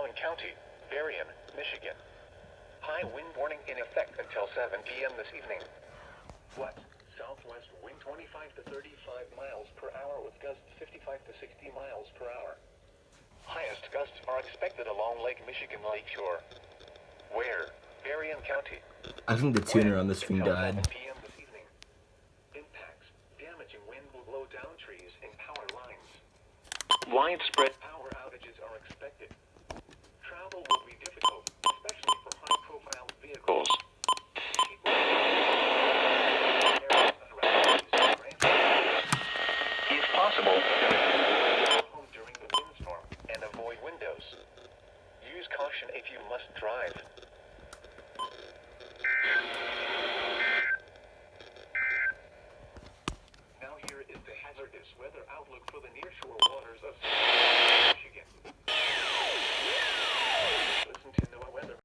Berrien County, Berrien, Michigan. High wind warning in effect until 7 p.m. this evening. What? Southwest wind 25 to 35 miles per hour with gusts 55 to 60 miles per hour. Highest gusts are expected along Lake Michigan Lakeshore. Where? Berrien County. I think the tuner on this thing died. 7 p.m. this evening. Impacts. Damaging wind will blow down trees and power lines. Widespread power outages are expected. Travel will be difficult, especially for high-profile vehicles. If possible, go home during the windstorm and avoid windows. Use caution if you must drive. Now here is the hazardous weather outlook for the nearshore.